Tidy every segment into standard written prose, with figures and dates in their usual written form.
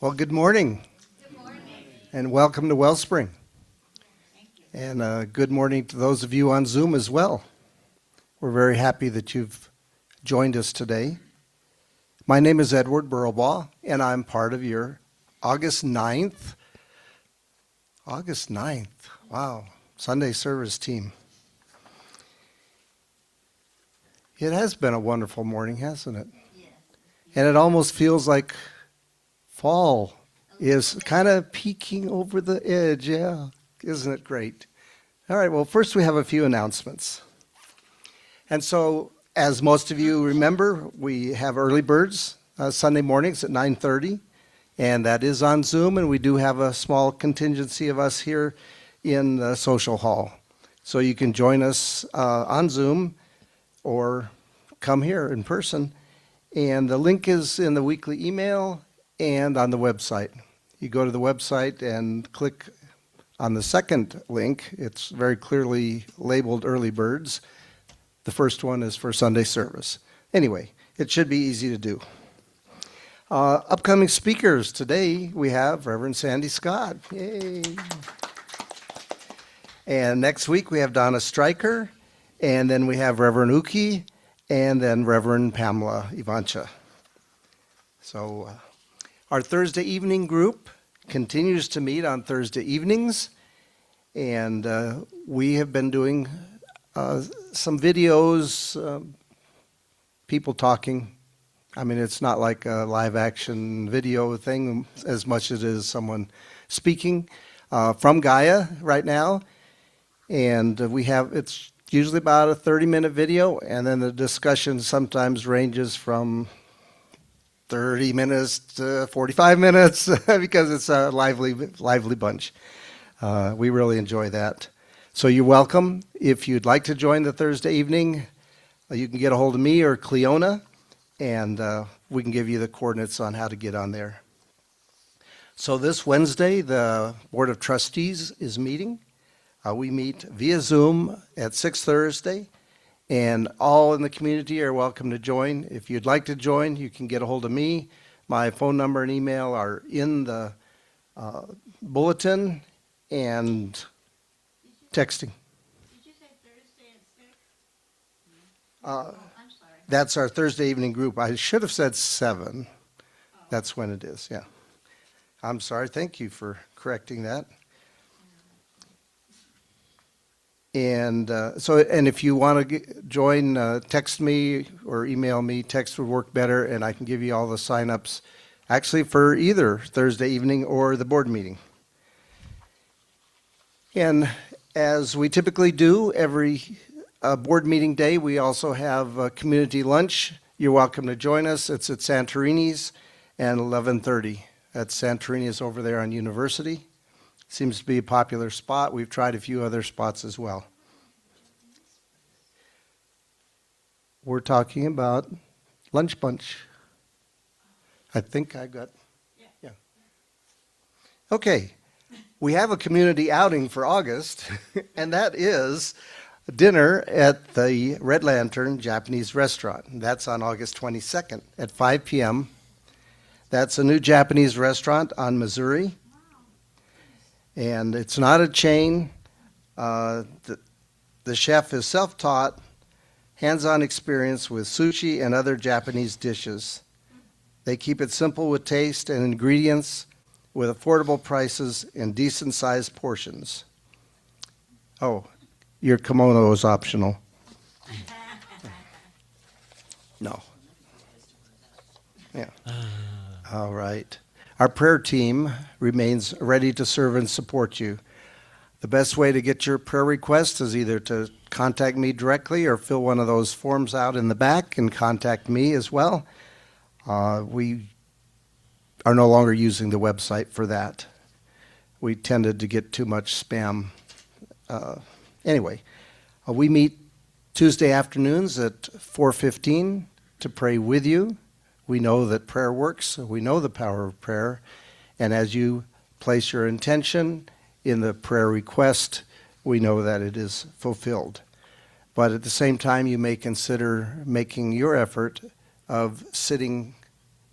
Well, good morning. Good morning. And welcome to Wellspring. And good morning to those of you on Zoom as well. We're very happy that you've joined us today. My name is Edward Burrowbaugh, and I'm part of your August 9th, wow, Sunday service team. It has been a wonderful morning, hasn't it? Yes. And it almost feels like fall is kind of peeking over the edge, yeah. Isn't it great? All right, well, first we have a few announcements. And so, as most of you remember, we have early birds Sunday mornings at 9:30, and that is on Zoom, and we do have a small contingency of us here in the social hall. So you can join us on Zoom or come here in person. And the link is in the weekly email and on the website. You go to the website and click on the second link. It's very clearly labeled Early Birds. The first one is for Sunday service. Anyway, it should be easy to do. Upcoming speakers today, we have Reverend Sandhi Scott. Yay. And next week we have Donna Stryker, and then we have Reverend Uki, and then Reverend Pamela Ivancha. So our Thursday evening group continues to meet on Thursday evenings, and we have been doing some videos, people talking. I mean, it's not like a live action video thing as much as it is someone speaking from Gaia right now. And it's usually about a 30-minute video, and then the discussion sometimes ranges from 30 minutes to 45 minutes because it's a lively bunch. We really enjoy that. So you're welcome. If you'd like to join the Thursday evening, you can get a hold of me or Cleona, and we can give you the coordinates on how to get on there. So this Wednesday, the Board of Trustees is meeting. We meet via Zoom at 6 Thursday, and all in the community are welcome to join. If you'd like to join, you can get a hold of me. My phone number and email are in the bulletin and texting. Did you say Thursday at 6? I'm sorry. That's our Thursday evening group. I should have said 7. That's when it is, yeah. I'm sorry. Thank you for correcting that. And and if you want to join, text me or email me. Text would work better, and I can give you all the sign-ups, actually for either Thursday evening or the board meeting. And as we typically do every board meeting day, we also have a community lunch. You're welcome to join us. It's at Santorini's at 11:30. That's Santorini's over there on University. Seems to be a popular spot. We've tried a few other spots as well. We're talking about lunch bunch. I think I got, yeah. Okay, we have a community outing for August, and that is dinner at the Red Lantern Japanese restaurant. That's on August 22nd at 5 p.m. That's a new Japanese restaurant on Missouri. And it's not a chain. The chef is self-taught, hands-on experience with sushi and other Japanese dishes. They keep it simple with taste and ingredients, with affordable prices and decent-sized portions. Oh, your kimono is optional. No. Yeah. All right. Our prayer team remains ready to serve and support you. The best way to get your prayer request is either to contact me directly or fill one of those forms out in the back and contact me as well. We are no longer using the website for that. We tended to get too much spam. Anyway, we meet Tuesday afternoons at 4:15 to pray with you. We know that prayer works. We know the power of prayer. And as you place your intention in the prayer request, we know that it is fulfilled. But at the same time, you may consider making your effort of sitting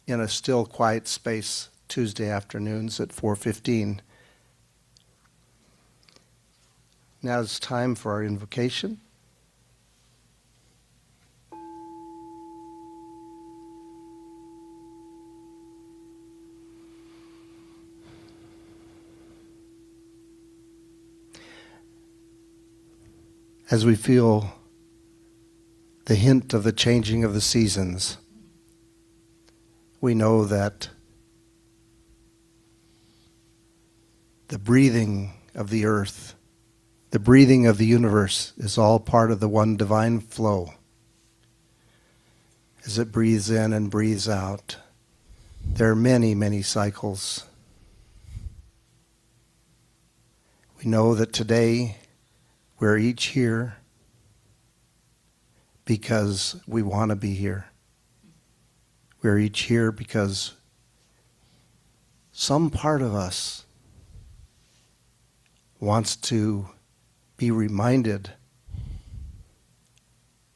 in a still, quiet space Tuesday afternoons at 4:15. Now it's time for our invocation. As we feel the hint of the changing of the seasons, we know that the breathing of the earth, the breathing of the universe is all part of the one divine flow. As it breathes in and breathes out, there are many, many cycles. We know that today we're each here because we want to be here. We're each here because some part of us wants to be reminded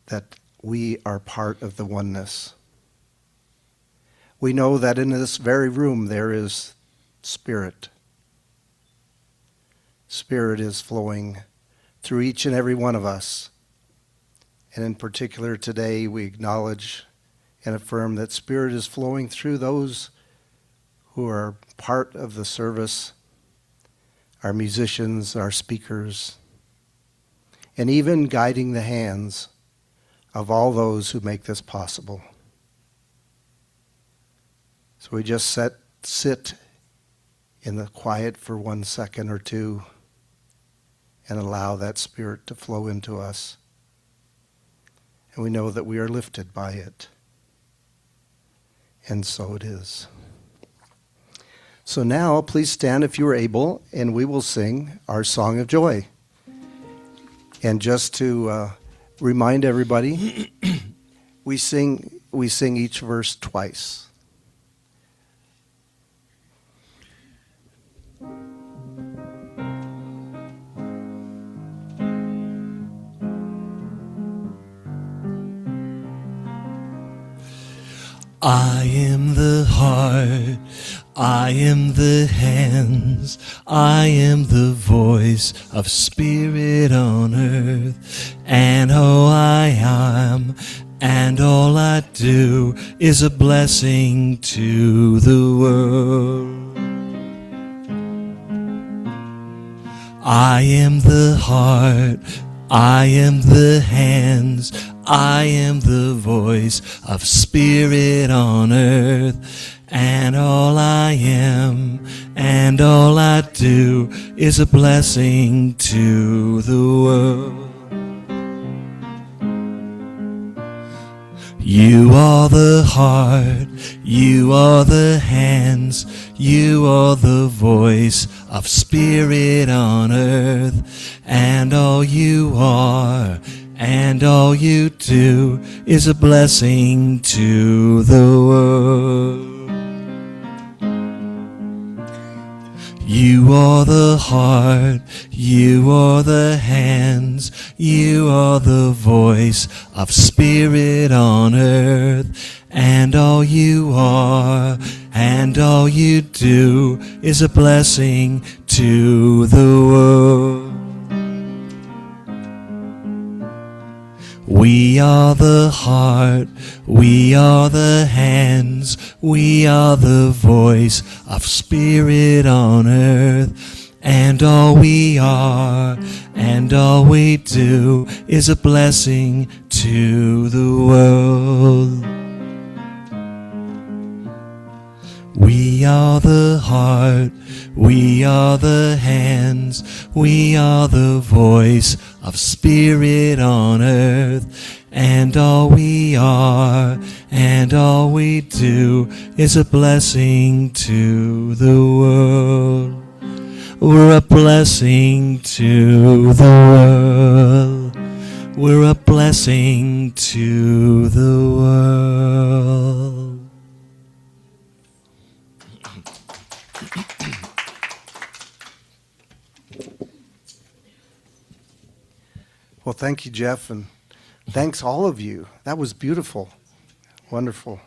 that we are part of the oneness. We know that in this very room there is Spirit. Spirit is flowing through each and every one of us. And in particular today, we acknowledge and affirm that Spirit is flowing through those who are part of the service, our musicians, our speakers, and even guiding the hands of all those who make this possible. So we just sit in the quiet for 1 second or two and allow that Spirit to flow into us. And we know that we are lifted by it. And so it is. So now, please stand if you are able, and we will sing our song of joy. And just to remind everybody, we sing each verse twice. I am the heart, I am the hands, I am the voice of Spirit on earth, and all I am, and all I do is a blessing to the world. I am the heart, I am the hands, I am the voice of Spirit on earth, and all I am and all I do is a blessing to the world. You are the heart, you are the hands, you are the voice of Spirit on earth, and all you are and all you do is a blessing to the world. You are the heart, you are the hands, you are the voice of Spirit on earth, and all you are and all you do is a blessing to the world. We are the heart, we are the hands, we are the voice of Spirit on earth, and all we are and all we do is a blessing to the world. We are the heart, we are the hands, we are the voice of Spirit on earth, and all we are and all we do is a blessing to the world. We're a blessing to the world. We're a blessing to the world. Well, thank you, Jeff, and thanks all of you. That was beautiful. Wonderful.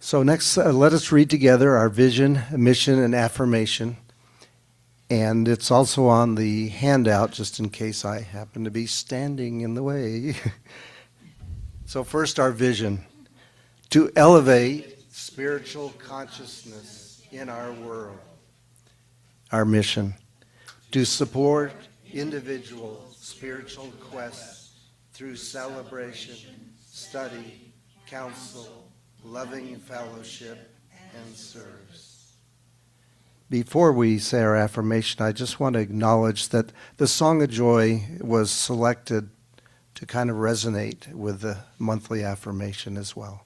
So next, let us read together our vision, mission, and affirmation. And it's also on the handout, just in case I happen to be standing in the way. So first, our vision: to elevate spiritual consciousness in our world. Our mission: to support individual spiritual quests through celebration, study, counsel, loving fellowship, and service. Before we say our affirmation, I just want to acknowledge that the Song of Joy was selected to kind of resonate with the monthly affirmation as well.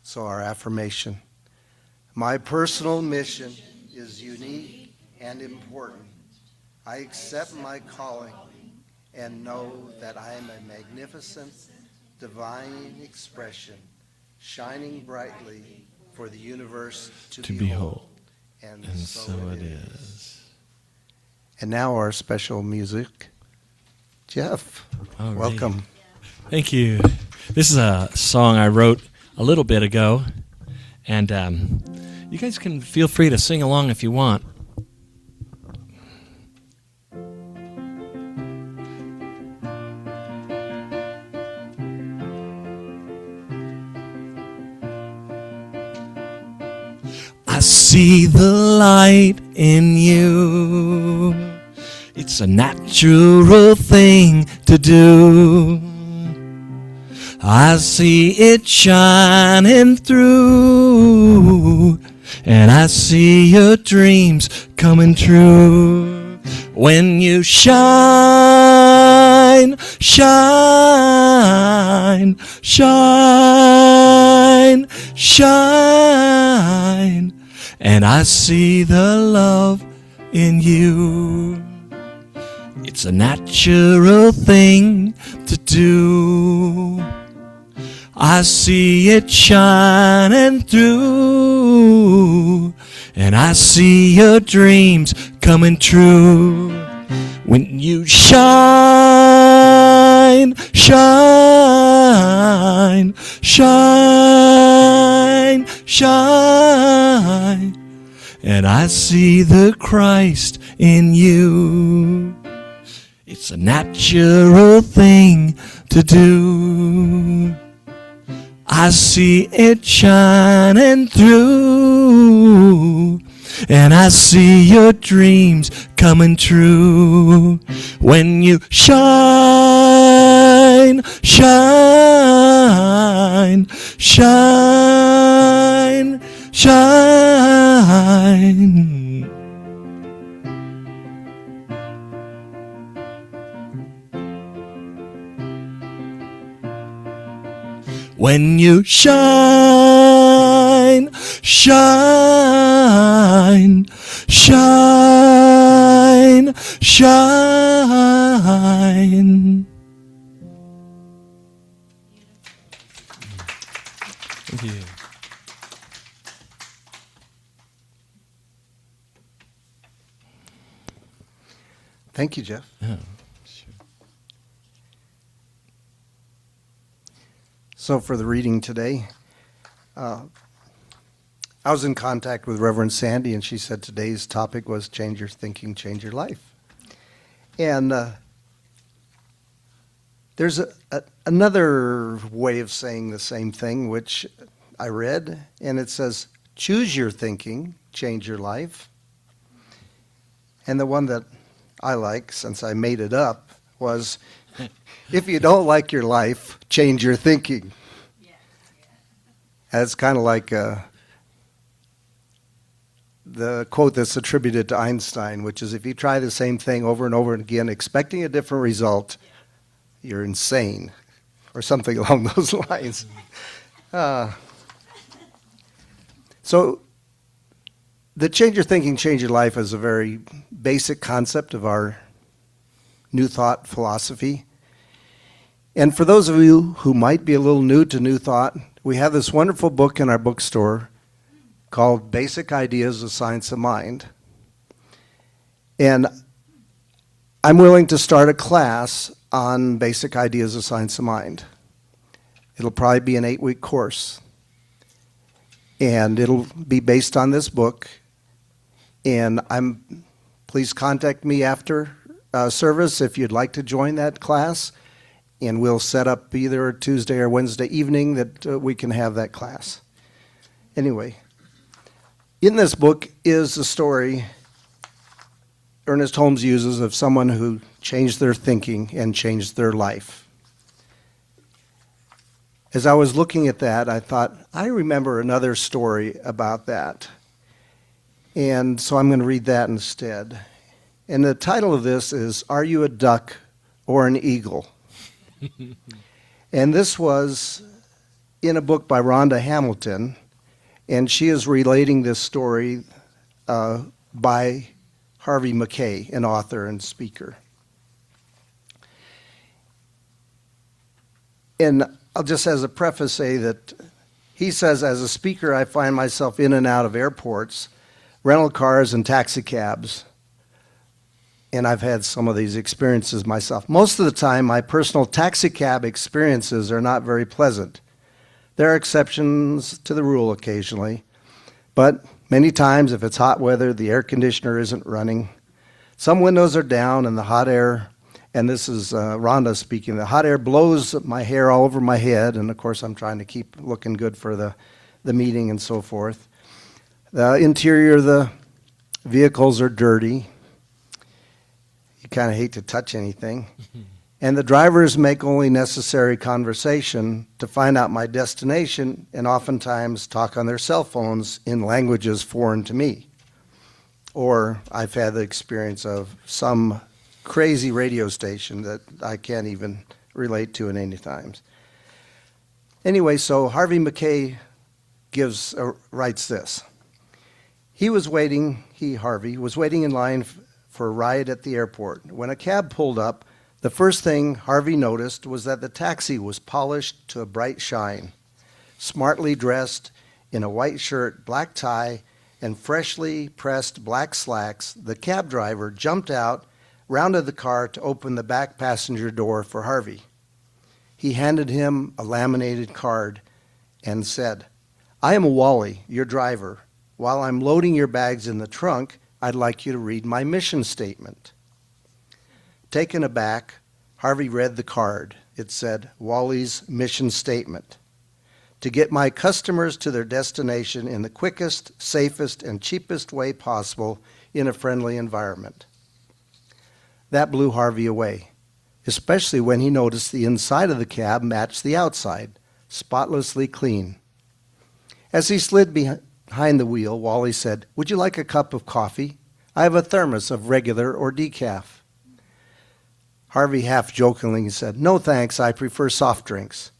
So our affirmation: my personal mission is unique and important. I accept my calling and know that I am a magnificent, divine expression, shining brightly for the universe to behold. And so it is. And now our special music. Jeff, All right. welcome. Thank you. This is a song I wrote a little bit ago, and you guys can feel free to sing along if you want. I see the light in you. It's a natural thing to do. I see it shining through, and I see your dreams coming true. When you shine, shine, shine, shine, and I see the love in you. It's a natural thing to do. I see it shining through, and I see your dreams coming true. When you shine, shine, shine, shine, and I see the Christ in you. It's a natural thing to do. I see it shining through, and I see your dreams coming true. When you shine, shine, shine, shine. When you shine, shine, shine, shine. Thank you. Thank you, Jeff. Oh, sure. So for the reading today, I was in contact with Reverend Sandhi, and she said today's topic was change your thinking, change your life. And there's another way of saying the same thing, which I read, and it says, choose your thinking, change your life. And the one that I like, since I made it up, was, if you don't like your life, change your thinking. That's kind of like the quote that's attributed to Einstein, which is, if you try the same thing over and over again, expecting a different result, you're insane, or something along those lines. So the change your thinking, change your life is a very basic concept of our New Thought philosophy. And for those of you who might be a little new to New Thought, we have this wonderful book in our bookstore called Basic Ideas of Science of Mind. And I'm willing to start a class on basic ideas of science of mind. It'll probably be an 8-week course. And it'll be based on this book. And please contact me after service if you'd like to join that class. And we'll set up either Tuesday or Wednesday evening that we can have that class. Anyway, in this book is a story Ernest Holmes uses of someone who changed their thinking and changed their life. As I was looking at that, I thought, I remember another story about that. And so I'm going to read that instead. And the title of this is, Are You a Duck or an Eagle? And this was in a book by Rhonda Hamilton, and she is relating this story by Harvey Mackay, an author and speaker. And I'll just as a preface say that he says, as a speaker, I find myself in and out of airports, rental cars, and taxi cabs. And I've had some of these experiences myself. Most of the time, my personal taxi cab experiences are not very pleasant. There are exceptions to the rule occasionally, but many times, if it's hot weather, the air conditioner isn't running. Some windows are down and the hot air, and this is Rhonda speaking, the hot air blows my hair all over my head, and of course I'm trying to keep looking good for the meeting and so forth. The interior of the vehicles are dirty. You kind of hate to touch anything. And the drivers make only necessary conversation to find out my destination and oftentimes talk on their cell phones in languages foreign to me. Or I've had the experience of some crazy radio station that I can't even relate to in any times. Anyway, so Harvey Mackay writes this. Harvey, was waiting in line for a ride at the airport. When a cab pulled up, the first thing Harvey noticed was that the taxi was polished to a bright shine. Smartly dressed in a white shirt, black tie, and freshly pressed black slacks, the cab driver jumped out, rounded the car to open the back passenger door for Harvey. He handed him a laminated card and said, I am Wally, your driver. While I'm loading your bags in the trunk, I'd like you to read my mission statement. Taken aback, Harvey read the card. It said, Wally's mission statement. To get my customers to their destination in the quickest, safest, and cheapest way possible in a friendly environment. That blew Harvey away, especially when he noticed the inside of the cab matched the outside, spotlessly clean. As he slid behind the wheel, Wally said, Would you like a cup of coffee? I have a thermos of regular or decaf. Harvey half-jokingly said, No thanks, I prefer soft drinks.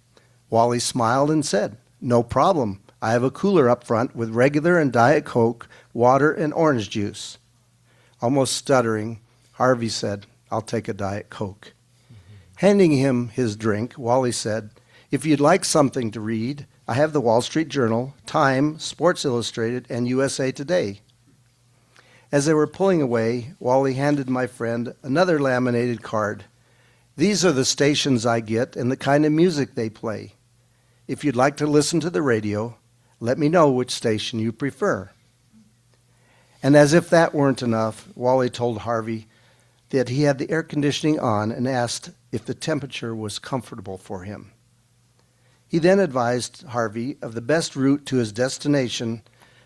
Wally smiled and said, No problem. I have a cooler up front with regular and Diet Coke, water, and orange juice. Almost stuttering, Harvey said, I'll take a Diet Coke. Handing him his drink, Wally said, If you'd like something to read, I have the Wall Street Journal, Time, Sports Illustrated, and USA Today. As they were pulling away, Wally handed my friend another laminated card. These are the stations I get and the kind of music they play. If you'd like to listen to the radio, let me know which station you prefer. And as if that weren't enough, Wally told Harvey that he had the air conditioning on and asked if the temperature was comfortable for him. He then advised Harvey of the best route to his destination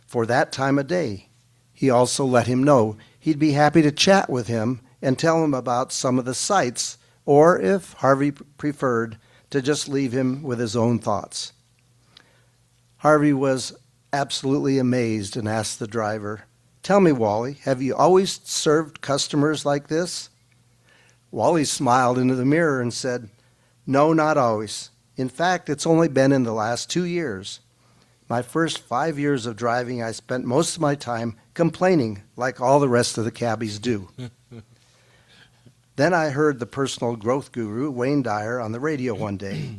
for that time of day. He also let him know he'd be happy to chat with him and tell him about some of the sights, or if Harvey preferred, to just leave him with his own thoughts. Harvey was absolutely amazed and asked the driver, Tell me, Wally, have you always served customers like this? Wally smiled into the mirror and said, No, not always. In fact, it's only been in the last 2 years. My first 5 years of driving, I spent most of my time complaining like all the rest of the cabbies do. Then I heard the personal growth guru, Wayne Dyer, on the radio one day.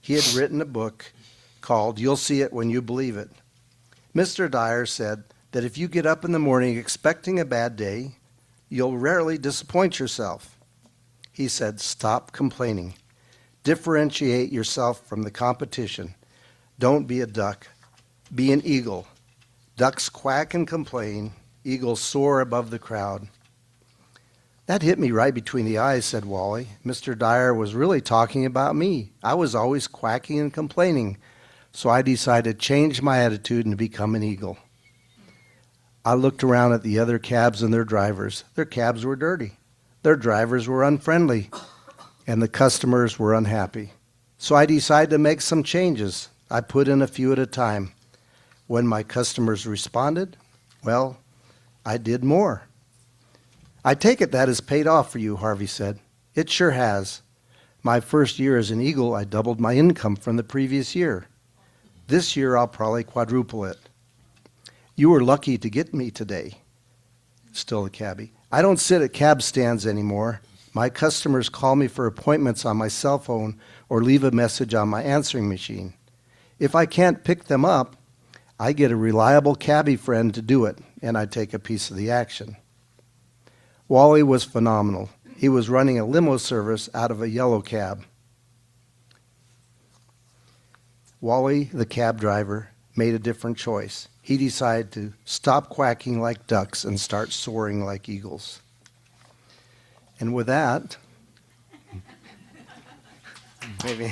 He had written a book called You'll See It When You Believe It. Mr. Dyer said that if you get up in the morning expecting a bad day, you'll rarely disappoint yourself. He said, Stop complaining. Differentiate yourself from the competition. Don't be a duck. Be an eagle. Ducks quack and complain. Eagles soar above the crowd. That hit me right between the eyes, said Wally. Mr. Dyer was really talking about me. I was always quacking and complaining, so I decided to change my attitude and become an eagle. I looked around at the other cabs and their drivers. Their cabs were dirty. Their drivers were unfriendly, and the customers were unhappy. So I decided to make some changes. I put in a few at a time. When my customers responded, well, I did more. I take it that has paid off for you, Harvey said. It sure has. My first year as an eagle, I doubled my income from the previous year. This year, I'll probably quadruple it. You were lucky to get me today. Still the cabbie. I don't sit at cab stands anymore. My customers call me for appointments on my cell phone or leave a message on my answering machine. If I can't pick them up, I get a reliable cabbie friend to do it, and I take a piece of the action. Wally was phenomenal. He was running a limo service out of a yellow cab. Wally, the cab driver, made a different choice. He decided to stop quacking like ducks and start soaring like eagles. And with that, maybe.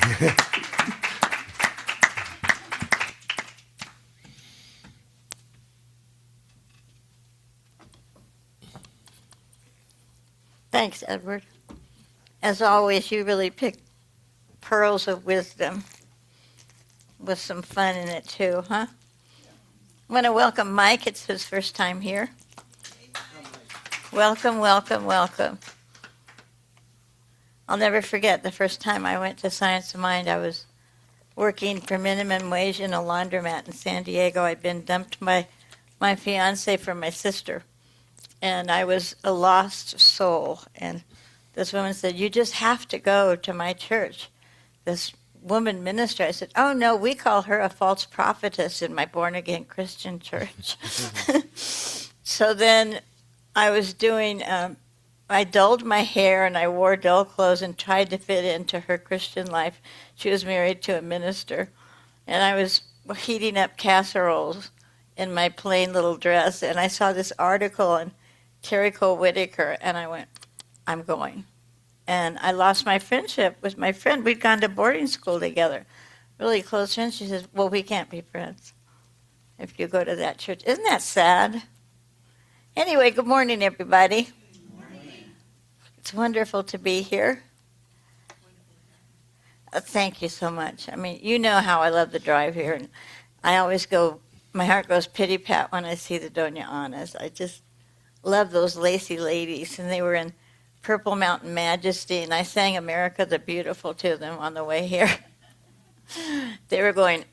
Thanks, Edward. As always, you really picked pearls of wisdom with some fun in it too, huh? I want to welcome Mike. It's his first time here. Welcome, welcome, welcome. I'll never forget the first time I went to Science of Mind. I was working for minimum wage in a laundromat in San Diego. I'd been dumped by my fiance from my sister, and I was a lost soul. And this woman said, "You just have to go to my church." This woman minister, I said, "Oh no, we call her a false prophetess in my born-again Christian church." So then I was doing, I dulled my hair and I wore dull clothes and tried to fit into her Christian life. She was married to a minister. And I was heating up casseroles in my plain little dress. And I saw this article on Terry Cole Whitaker, and I went, I'm going. And I lost my friendship with my friend. We'd gone to boarding school together, really close friends. She says, well, we can't be friends if you go to that church. Isn't that sad? Anyway, good morning, everybody. Good morning. It's wonderful to be here. Thank you so much. I mean, you know how I love the drive here. And I always go, my heart goes pity-pat when I see the Doña Anas. I just love those lacy ladies. And they were in Purple Mountain Majesty, and I sang America the Beautiful to them on the way here. They were going,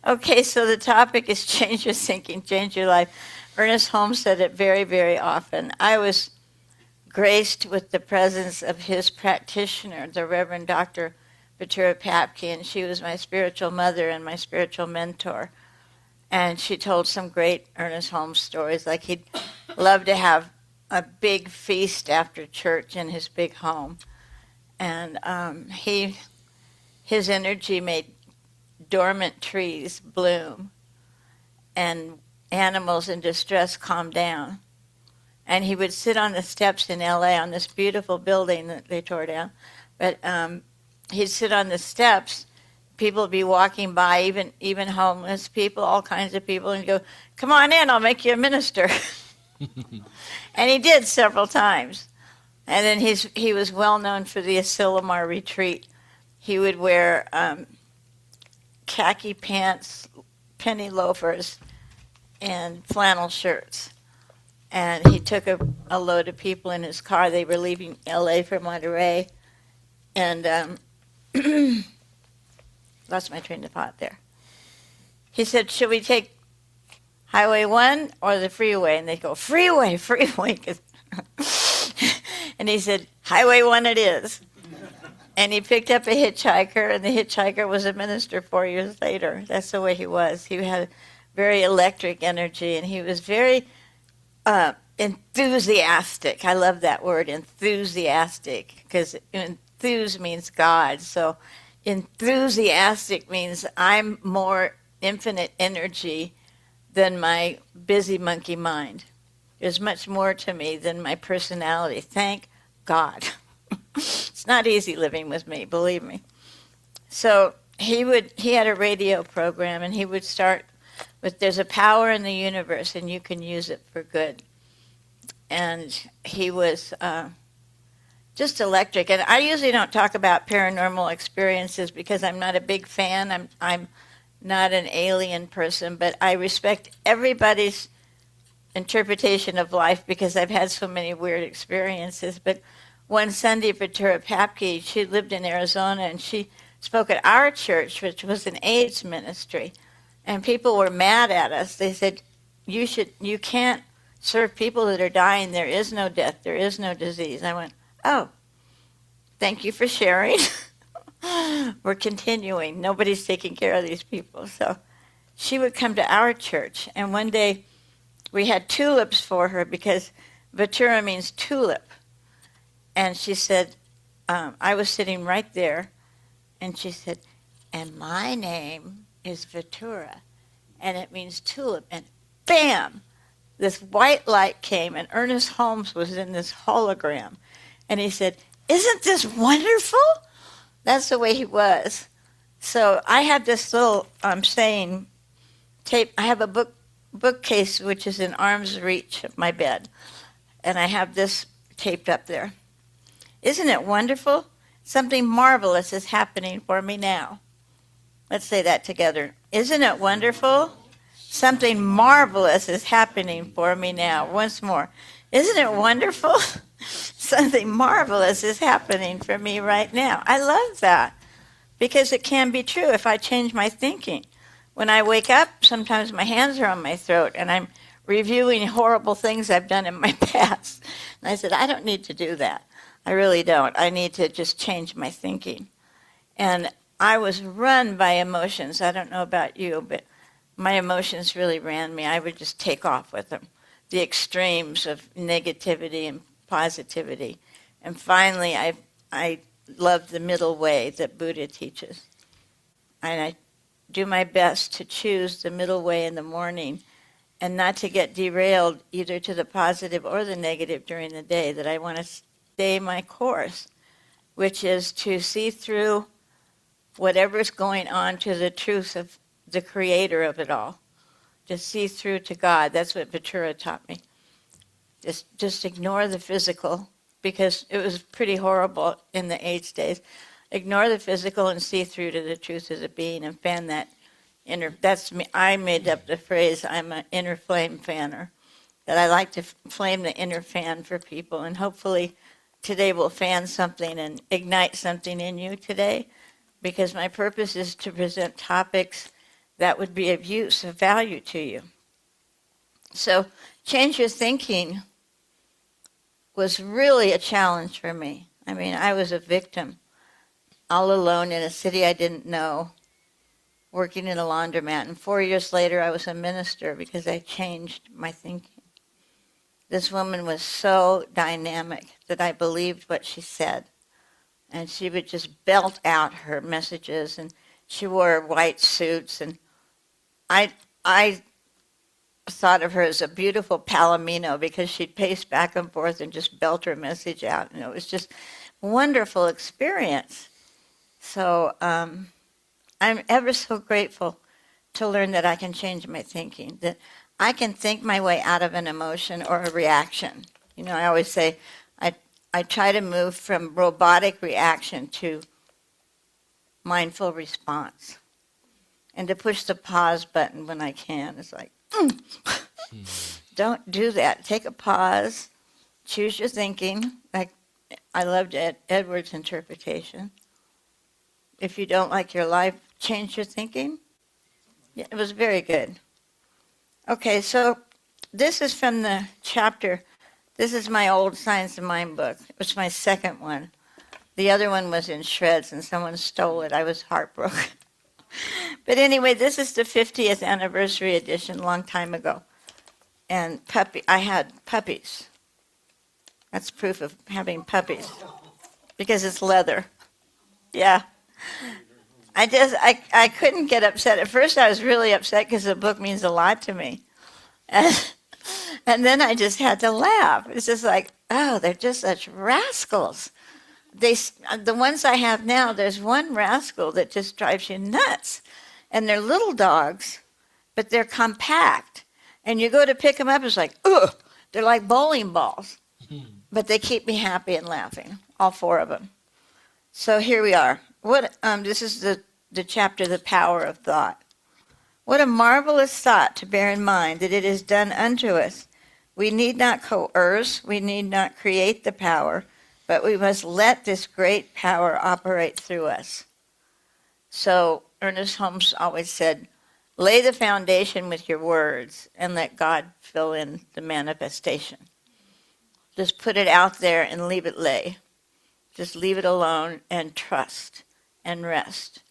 Okay, so the topic is change your thinking, change your life. Ernest Holmes said it very, very often. I was graced with the presence of his practitioner, the Reverend Dr. Batura Papke, and she was my spiritual mother and my spiritual mentor. And she told some great Ernest Holmes stories, like he'd love to have a big feast after church in his big home. And his energy made dormant trees bloom and animals in distress calm down. And he would sit on the steps in L.A. on this beautiful building that they tore down. But he'd sit on the steps. People would be walking by, even homeless people, all kinds of people, and he'd go, come on in, I'll make you a minister. And he did several times. And then he was well known for the Asilomar retreat. He would wear khaki pants, penny loafers, and flannel shirts. And he took a load of people in his car. They were leaving L.A. for Monterey. And lost my train of thought there. He said, should we take Highway 1 or the freeway? And they go, freeway. And he said, Highway 1 it is. And he picked up a hitchhiker, and the hitchhiker was a minister 4 years later. That's the way he was. He had very electric energy, and he was very enthusiastic. I love that word, enthusiastic, because enthuse means God. So enthusiastic means I'm more infinite energy than my busy monkey mind. There's much more to me than my personality. Thank God. It's not easy living with me, believe me. So he had a radio program, and he would start with, there's a power in the universe and you can use it for good. And he was just electric. And I usually don't talk about paranormal experiences because I'm not a big fan. I'm not an alien person, but I respect everybody's interpretation of life because I've had so many weird experiences. But one Sunday, Ventura Papke, she lived in Arizona, and she spoke at our church, which was an AIDS ministry. And people were mad at us. They said, you can't serve people that are dying. There is no death. There is no disease. I went, oh, thank you for sharing. We're continuing. Nobody's taking care of these people. So she would come to our church. And one day we had tulips for her because Ventura means tulip. And she said, I was sitting right there. And she said, and my name is Ventura. And it means tulip. And bam! This white light came, and Ernest Holmes was in this hologram. And he said, isn't this wonderful? That's the way he was. So I have this little saying tape. I have a bookcase which is in arm's reach of my bed. And I have this taped up there. Isn't it wonderful? Something marvelous is happening for me now. Let's say that together. Isn't it wonderful? Something marvelous is happening for me now. Once more. Isn't it wonderful? Something marvelous is happening for me right now. I love that because it can be true if I change my thinking. When I wake up, sometimes my hands are on my throat and I'm reviewing horrible things I've done in my past. And I said, I don't need to do that. I really don't. I need to just change my thinking. And I was run by emotions. I don't know about you, but my emotions really ran me. I would just take off with them. The extremes of negativity and positivity. And finally, I love the middle way that Buddha teaches. And I do my best to choose the middle way in the morning and not to get derailed either to the positive or the negative during the day, that I want to stay my course, which is to see through whatever's going on to the truth of the creator of it all. Just see through to God. That's what Ventura taught me. Just ignore the physical, because it was pretty horrible in the AIDS days. Ignore the physical and see through to the truth of the being and fan that inner. That's me. I made up the phrase, I'm an inner flame fanner. That I like to flame the inner fan for people, and hopefully today will fan something and ignite something in you today, because my purpose is to present topics that would be of use, of value to you. So change your thinking was really a challenge for me. I mean, I was a victim, all alone in a city I didn't know, working in a laundromat. And 4 years later, I was a minister because I changed my thinking. This woman was so dynamic that I believed what she said. And she would just belt out her messages, and she wore white suits. And I thought of her as a beautiful palomino because she'd pace back and forth and just belt her message out. And it was just a wonderful experience. So I'm ever so grateful to learn that I can change my thinking, that I can think my way out of an emotion or a reaction. You know, I always say I try to move from robotic reaction to mindful response, and to push the pause button when I can. It's like, don't do that. Take a pause, choose your thinking. Like, I loved Edward's interpretation. If you don't like your life, change your thinking. Yeah, it was very good. Okay, so this is from the chapter. This is my old Science of Mind book. It was my second one. The other one was in shreds and someone stole it. I was heartbroken. But anyway, this is the 50th anniversary edition, a long time ago. and I had puppies. That's proof of having puppies, because it's leather. Yeah. I couldn't get upset. At first I was really upset because the book means a lot to me. And, and then I just had to laugh. It's just like, oh, they're just such rascals. The ones I have now, there's one rascal that just drives you nuts. And they're little dogs, but they're compact. And you go to pick them up, it's like, ugh, they're like bowling balls. But they keep me happy and laughing, all four of them. So here we are. This is the chapter, The Power of Thought. What a marvelous thought to bear in mind that it is done unto us. We need not coerce, we need not create the power, but we must let this great power operate through us. So Ernest Holmes always said, lay the foundation with your words and let God fill in the manifestation. Just put it out there and leave it lay. Just leave it alone and trust and rest.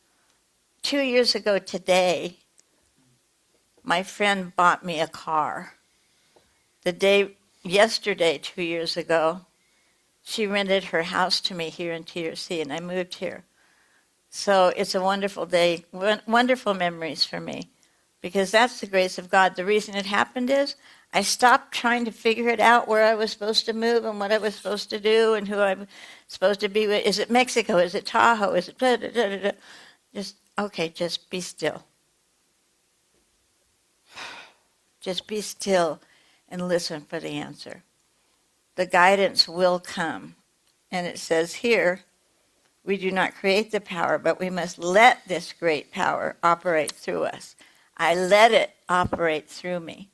2 years ago today, my friend bought me a car. Yesterday, 2 years ago, she rented her house to me here in TRC, and I moved here. So it's a wonderful day, wonderful memories for me, because that's the grace of God. The reason it happened is I stopped trying to figure it out, where I was supposed to move and what I was supposed to do and who I was supposed to be with. Is it Mexico? Is it Tahoe? Is it blah, blah, blah, blah. Just be still. Just be still and listen for the answer. The guidance will come. And it says here, we do not create the power, but we must let this great power operate through us. I let it operate through me.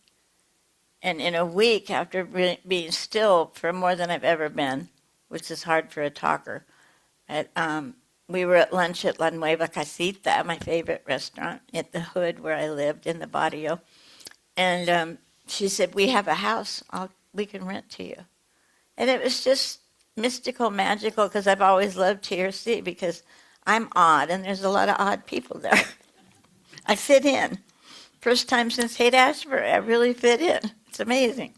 And in a week, after being still for more than I've ever been, which is hard for a talker, we were at lunch at La Nueva Casita, my favorite restaurant, at the hood where I lived in the barrio. And she said, we have a house we can rent to you. And it was just mystical, magical, because I've always loved TRC, because I'm odd, and there's a lot of odd people there. I fit in. First time since Haight-Ashbury, I really fit in. It's amazing.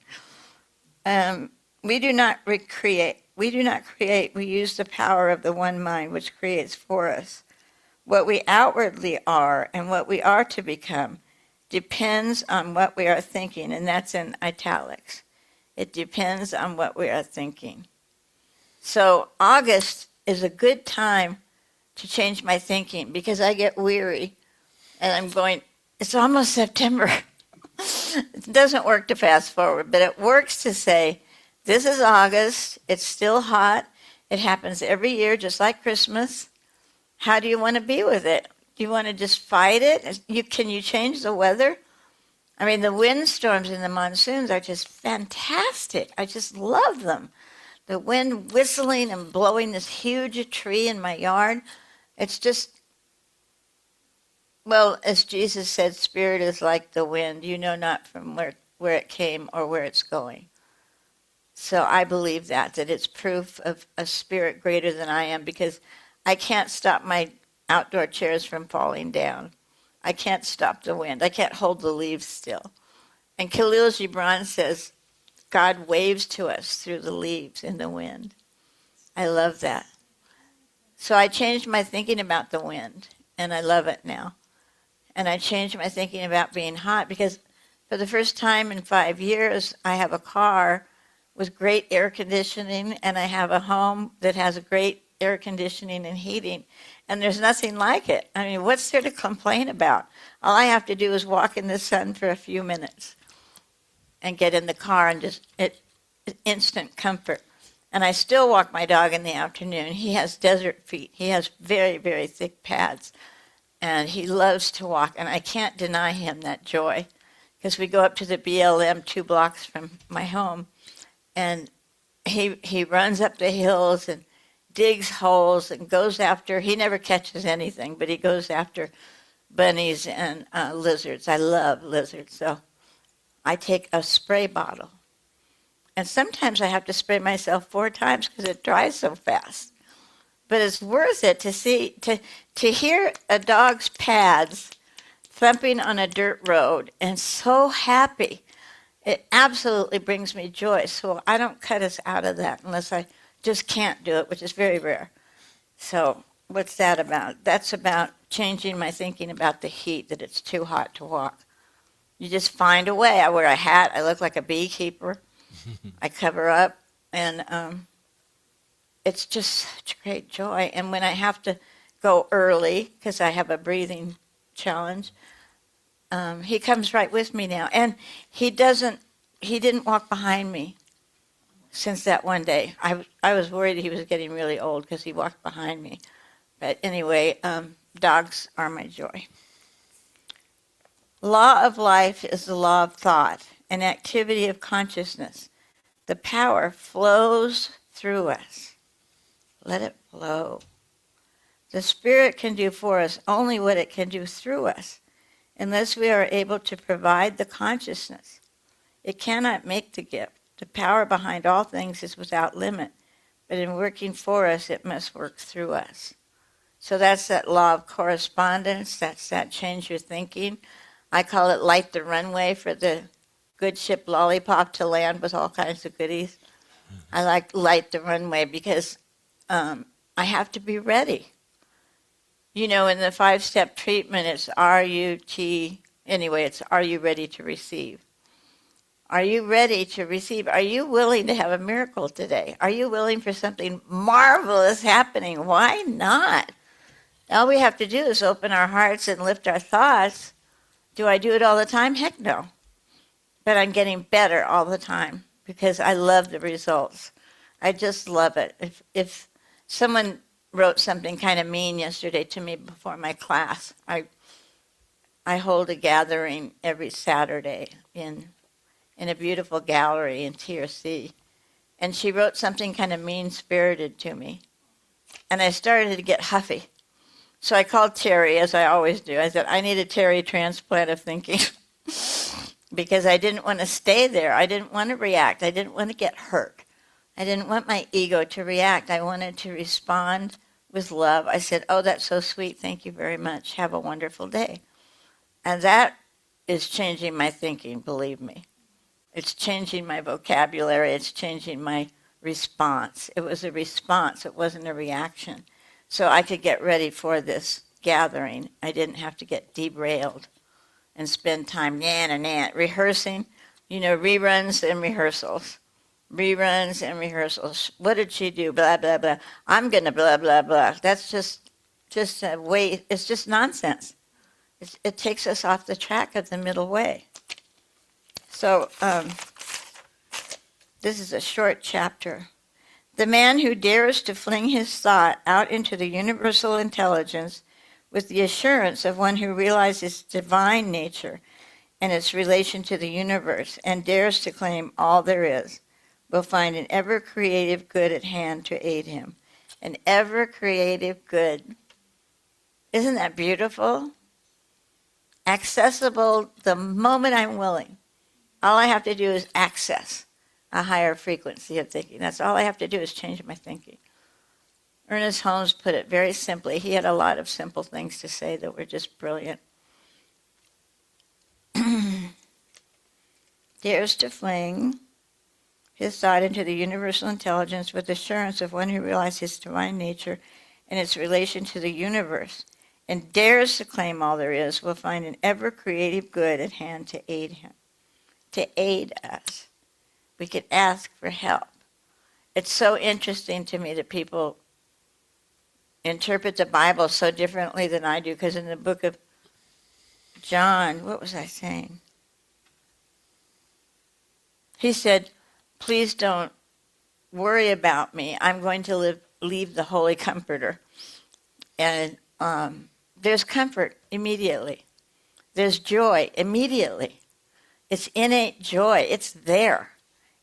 We do not recreate. We do not create. We use the power of the one mind, which creates for us. What we outwardly are and what we are to become depends on what we are thinking, and that's in italics. It depends on what we are thinking. So August is a good time to change my thinking, because I get weary and I'm going, it's almost September. It doesn't work to fast forward, but it works to say, this is August, it's still hot, it happens every year, just like Christmas. How do you want to be with it? Do you want to just fight it? Can you change the weather? I mean, the windstorms and the monsoons are just fantastic. I just love them. The wind whistling and blowing this huge tree in my yard. It's just, well, as Jesus said, spirit is like the wind. You know not from where it came or where it's going. So I believe that it's proof of a spirit greater than I am, because I can't stop my outdoor chairs from falling down. I can't stop the wind. I can't hold the leaves still. And Khalil Gibran says, God waves to us through the leaves in the wind. I love that. So I changed my thinking about the wind, and I love it now. And I changed my thinking about being hot, because for the first time in 5 years, I have a car with great air conditioning, and I have a home that has a great air conditioning and heating, and there's nothing like it. I mean, what's there to complain about? All I have to do is walk in the sun for a few minutes and get in the car, and just instant comfort. And I still walk my dog in the afternoon. He has desert feet. He has very, very thick pads, and he loves to walk, and I can't deny him that joy, because we go up to the BLM 2 blocks from my home, and he runs up the hills and digs holes and goes after, he never catches anything, but he goes after bunnies and lizards. I love lizards, so I take a spray bottle. And sometimes I have to spray myself 4 times because it dries so fast. But it's worth it to hear a dog's pads thumping on a dirt road and so happy. It absolutely brings me joy. So I don't cut us out of that unless I just can't do it, which is very rare. So what's that about? That's about changing my thinking about the heat, that it's too hot to walk. You just find a way. I wear a hat. I look like a beekeeper. I cover up. And it's just such great joy. And when I have to go early, because I have a breathing challenge, he comes right with me now. And he didn't walk behind me since that one day. I was worried he was getting really old because he walked behind me. But anyway, dogs are my joy. Law of life is the law of thought, an activity of consciousness. The power flows through us. Let it flow. The Spirit can do for us only what it can do through us, unless we are able to provide the consciousness. It cannot make the gift. The power behind all things is without limit, but in working for us, it must work through us. So that's that law of correspondence. That's that change your thinking. I call it light the runway for the good ship Lollipop to land with all kinds of goodies. I like light the runway because I have to be ready. You know, in the 5-step treatment, it's R-U-T. Anyway, it's are you ready to receive? Are you ready to receive? Are you willing to have a miracle today? Are you willing for something marvelous happening? Why not? All we have to do is open our hearts and lift our thoughts. Do I do it all the time? Heck no. But I'm getting better all the time because I love the results. I just love it. If someone wrote something kind of mean yesterday to me before my class, I hold a gathering every Saturday in a beautiful gallery in TRC. And she wrote something kind of mean-spirited to me. And I started to get huffy. So I called Terry, as I always do. I said, I need a Terry transplant of thinking because I didn't want to stay there. I didn't want to react. I didn't want to get hurt. I didn't want my ego to react. I wanted to respond with love. I said, oh, that's so sweet. Thank you very much. Have a wonderful day. And that is changing my thinking, believe me. It's changing my vocabulary. It's changing my response. It was a response. It wasn't a reaction. So I could get ready for this gathering. I didn't have to get derailed and spend time rehearsing, reruns and rehearsals. Reruns and rehearsals. What did she do? Blah, blah, blah. I'm going to blah, blah, blah. That's just a way. It's just nonsense. It takes us off the track of the middle way. So this is a short chapter. The man who dares to fling his thought out into the universal intelligence with the assurance of one who realizes divine nature and its relation to the universe and dares to claim all there is will find an ever-creative good at hand to aid him. An ever-creative good. Isn't that beautiful? Accessible the moment I'm willing. All I have to do is access a higher frequency of thinking. That's all I have to do is change my thinking. Ernest Holmes put it very simply. He had a lot of simple things to say that were just brilliant. Dares to fling his thought into the universal intelligence with assurance of one who realizes his divine nature and its relation to the universe, and dares to claim all there is, will find an ever-creative good at hand to aid him, to aid us. We could ask for help. It's so interesting to me that people interpret the Bible so differently than I do, because in the book of John, what was I saying? He said, please don't worry about me. I'm going to leave the Holy Comforter. And there's comfort immediately. There's joy immediately. It's innate joy. It's there.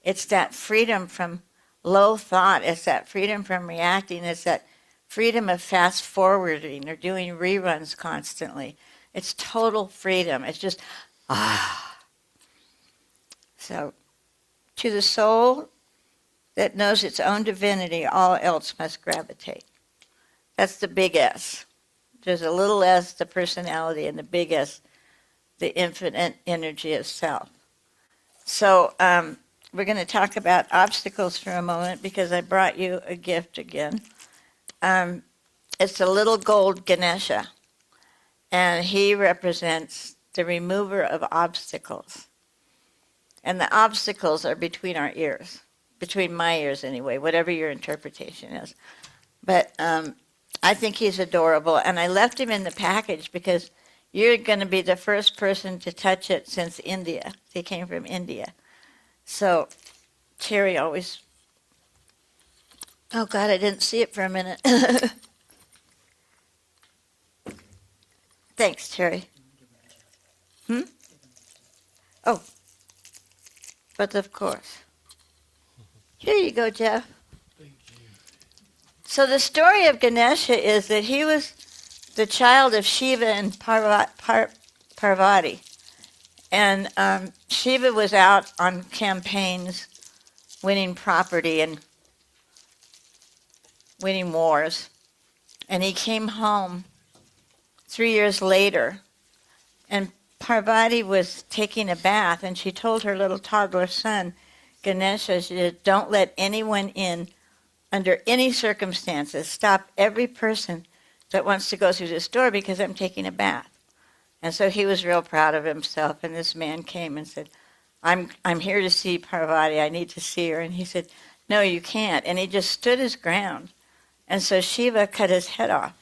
It's that freedom from low thought. It's that freedom from reacting. It's that freedom of fast forwarding or doing reruns constantly. It's total freedom. It's just, So, to the soul that knows its own divinity, all else must gravitate. That's the big S. There's a little s, the personality, and the big S, the infinite energy of self. So we're going to talk about obstacles for a moment because I brought you a gift again. It's a little gold Ganesha, and he represents the remover of obstacles. And the obstacles are between our ears, between my ears anyway, whatever your interpretation is. But I think he's adorable, and I left him in the package because you're going to be the first person to touch it since India. He came from India. So Terry always... Oh, God, I didn't see it for a minute. Thanks, Terry. Oh, but of course. Here you go, Jeff. So the story of Ganesha is that he was the child of Shiva and Parvati. And Shiva was out on campaigns, winning property and winning wars. And he came home 3 years later, and Parvati was taking a bath, and she told her little toddler son, Ganesha, she said, don't let anyone in under any circumstances. Stop every person that wants to go through this door because I'm taking a bath. And so he was real proud of himself, and this man came and said, I'm here to see Parvati. I need to see her. And he said, no, you can't. And he just stood his ground. And so Shiva cut his head off.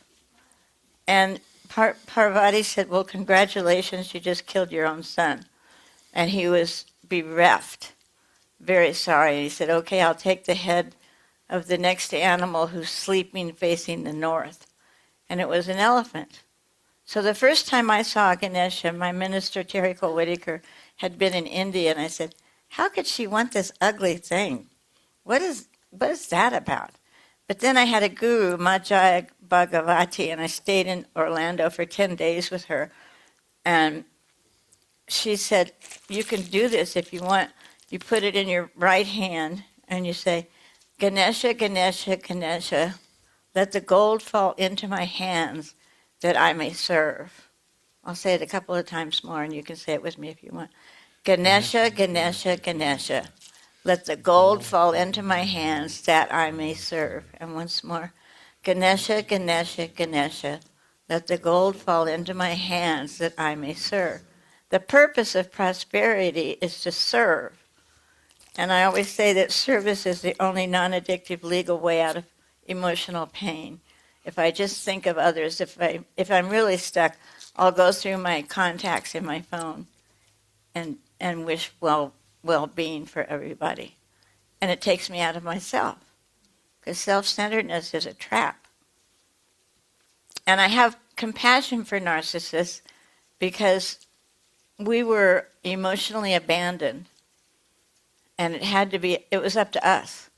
And Parvati said, well, congratulations, you just killed your own son. And he was bereft, very sorry. And he said, okay, I'll take the head of the next animal who's sleeping facing the north. And it was an elephant. So the first time I saw Ganesha, my minister, Terry Cole Whitaker, had been in India, and I said, how could she want this ugly thing? What is that about? But then I had a guru, Majaya Bhagavati, and I stayed in Orlando for 10 days with her. And she said, you can do this if you want. You put it in your right hand, and you say, Ganesha, Ganesha, Ganesha, let the gold fall into my hands that I may serve. I'll say it a couple of times more, and you can say it with me if you want. Ganesha, Ganesha, Ganesha, let the gold fall into my hands that I may serve. And once more, Ganesha, Ganesha, Ganesha, let the gold fall into my hands that I may serve. The purpose of prosperity is to serve. And I always say that service is the only non-addictive legal way out of emotional pain. If I just think of others, if I'm really stuck, I'll go through my contacts in my phone and wish well-being for everybody. And it takes me out of myself, because self-centeredness is a trap. And I have compassion for narcissists because we were emotionally abandoned, and it was up to us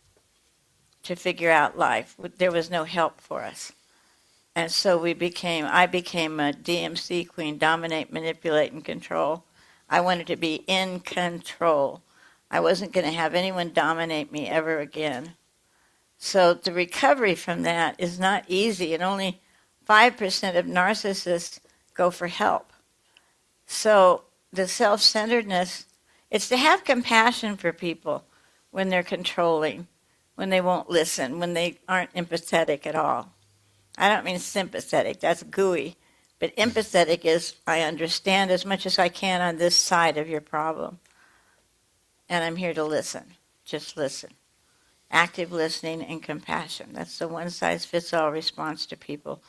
to figure out life. There was no help for us. And so I became a DMC queen, dominate, manipulate, and control. I wanted to be in control. I wasn't going to have anyone dominate me ever again. So the recovery from that is not easy, and only 5% of narcissists go for help. So the self-centeredness, it's to have compassion for people when they're controlling, when they won't listen, when they aren't empathetic at all. I don't mean sympathetic, that's gooey. But empathetic is, I understand as much as I can on this side of your problem. And I'm here to listen. Just listen. Active listening and compassion. That's the one-size-fits-all response to people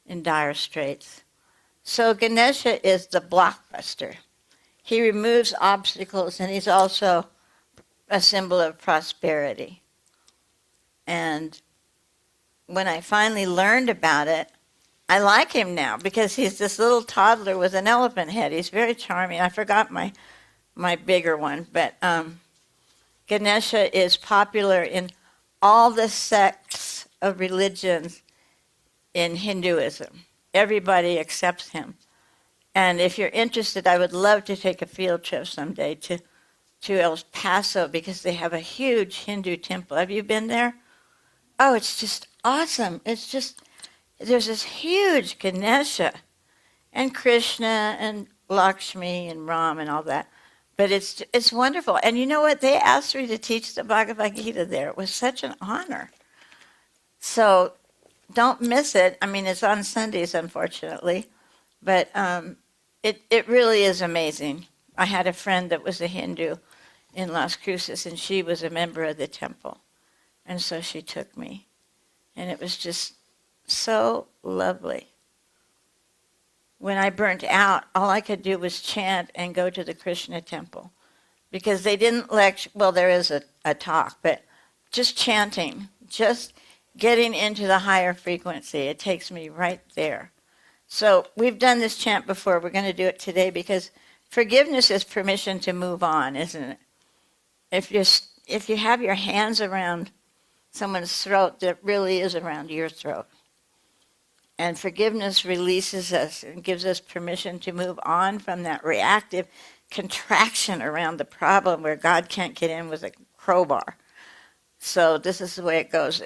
in dire straits. So Ganesha is the blockbuster. He removes obstacles, and he's also a symbol of prosperity. And when I finally learned about it, I like him now because he's this little toddler with an elephant head. He's very charming. I forgot my bigger one, but Ganesha is popular in all the sects of religions in Hinduism. Everybody accepts him. And if you're interested, I would love to take a field trip someday to El Paso because they have a huge Hindu temple. Have you been there? Oh, it's just awesome. It's just, there's this huge Ganesha and Krishna and Lakshmi and Ram and all that. But it's wonderful. And you know what? They asked me to teach the Bhagavad Gita there. It was such an honor. So don't miss it. I mean, it's on Sundays, unfortunately. But it really is amazing. I had a friend that was a Hindu in Las Cruces, and she was a member of the temple. And so she took me. And it was just so lovely. When I burnt out, all I could do was chant and go to the Krishna temple. Because they didn't lecture, well, there is a talk, but just chanting, just getting into the higher frequency, it takes me right there. So we've done this chant before. We're going to do it today because forgiveness is permission to move on, isn't it? If you have your hands around someone's throat that really is around your throat, and forgiveness releases us and gives us permission to move on from that reactive contraction around the problem where God can't get in with a crowbar. So this is the way it goes.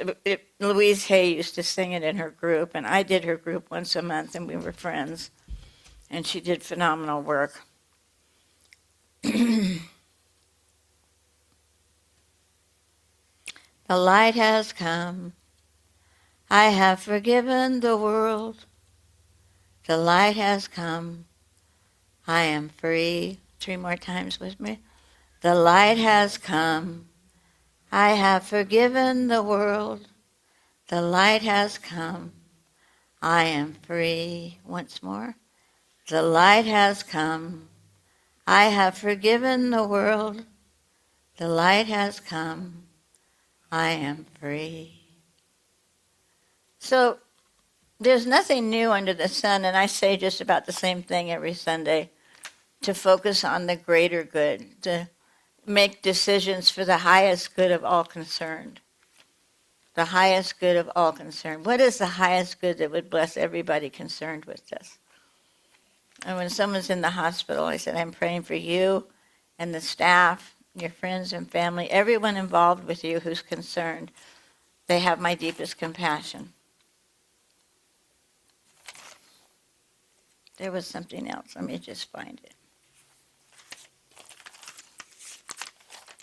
Louise Hay used to sing it in her group, and I did her group once a month, and we were friends. And she did phenomenal work. The light has come. I have forgiven the world. The light has come. I am free. 3 more times with me. The light has come. I have forgiven the world. The light has come. I am free. Once more. The light has come. I have forgiven the world. The light has come. I am free. So there's nothing new under the sun, and I say just about the same thing every Sunday, to focus on the greater good, to make decisions for the highest good of all concerned. The highest good of all concerned. What is the highest good that would bless everybody concerned with this? And when someone's in the hospital, I said, I'm praying for you and the staff, your friends and family, everyone involved with you who's concerned. They have my deepest compassion. There was something else. Let me just find it.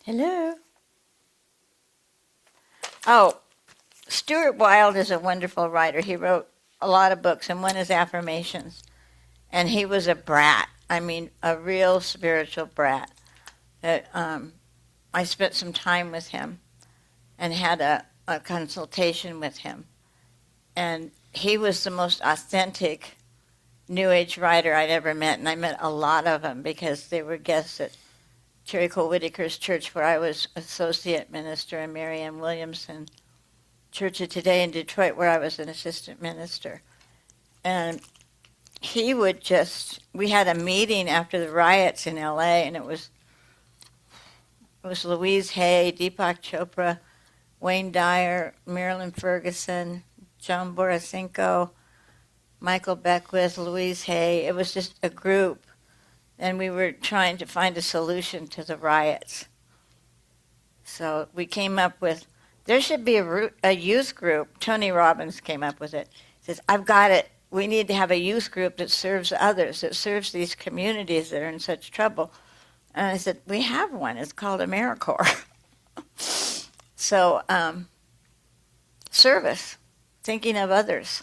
Hello? Oh, Stuart Wilde is a wonderful writer. He wrote a lot of books, and one is Affirmations. And he was a brat. I mean, a real spiritual brat. That I spent some time with him and had a consultation with him. And he was the most authentic New Age writer I'd ever met, and I met a lot of them because they were guests at Terry Cole Whitaker's church where I was associate minister, and Marianne Williamson Church of Today in Detroit where I was an assistant minister. And he would we had a meeting after the riots in LA, and it was Louise Hay, Deepak Chopra, Wayne Dyer, Marilyn Ferguson, John Borisenko, Michael Beckwith, Louise Hay. It was just a group, and we were trying to find a solution to the riots. So we came up with, there should be a youth group. Tony Robbins came up with it. He says, I've got it. We need to have a youth group that serves others, that serves these communities that are in such trouble. And I said, we have one. It's called AmeriCorps. So, service, thinking of others.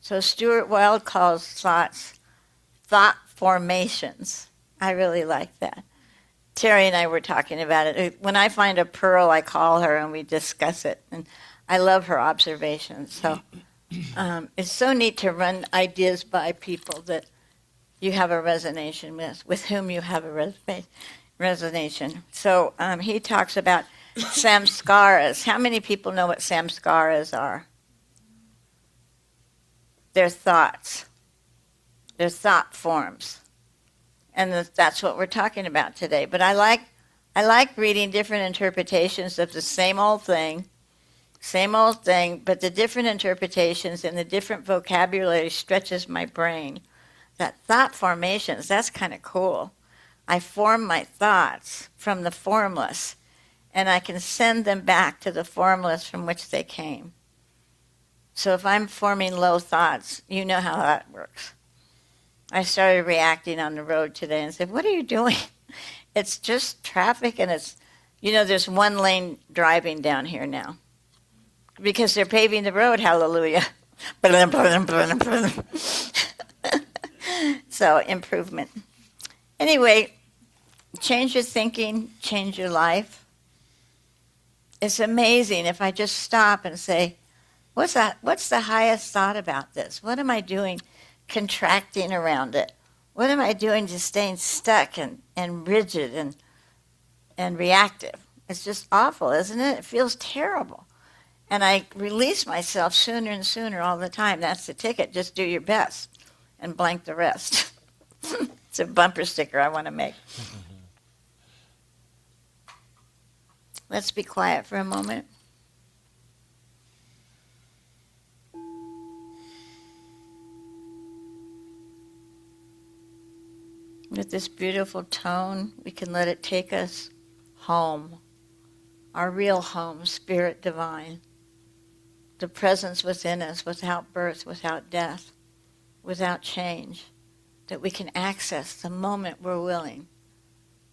So Stuart Wilde calls thoughts thought formations. I really like that. Terry and I were talking about it. When I find a pearl, I call her and we discuss it. And I love her observations. So it's so neat to run ideas by people that you have a resonation with whom you have a resonation. So he talks about samskaras. How many people know what samskaras are? They're thoughts. They're thought forms. And that's what we're talking about today. But I like reading different interpretations of the same old thing, but the different interpretations and the different vocabulary stretches my brain. That thought formations, that's kind of cool. I form my thoughts from the formless, and I can send them back to the formless from which they came. So if I'm forming low thoughts, you know how that works. I started reacting on the road today and said, "What are you doing?" It's just traffic, and there's one lane driving down here now because they're paving the road. Hallelujah. So, improvement. Anyway, change your thinking, change your life. It's amazing if I just stop and say, what's the highest thought about this? What am I doing contracting around it? What am I doing just staying stuck and rigid and reactive? It's just awful, isn't it? It feels terrible. And I release myself sooner and sooner all the time. That's the ticket. Just do your best and blank the rest. It's a bumper sticker I want to make. Let's be quiet for a moment. With this beautiful tone, we can let it take us home, our real home, Spirit Divine, the presence within us without birth, without death, without change, that we can access the moment we're willing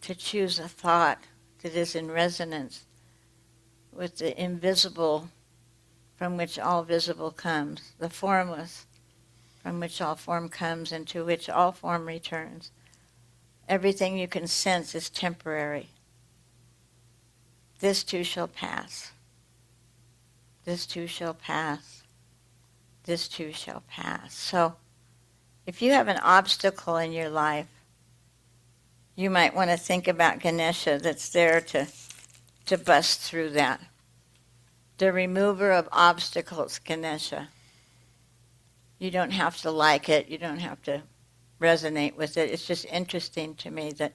to choose a thought that is in resonance with the invisible from which all visible comes, the formless from which all form comes and to which all form returns. Everything you can sense is temporary. This too shall pass. This too shall pass. This too shall pass. So, if you have an obstacle in your life, you might want to think about Ganesha that's there to bust through that. The remover of obstacles, Ganesha. You don't have to like it. You don't have to resonate with it. It's just interesting to me that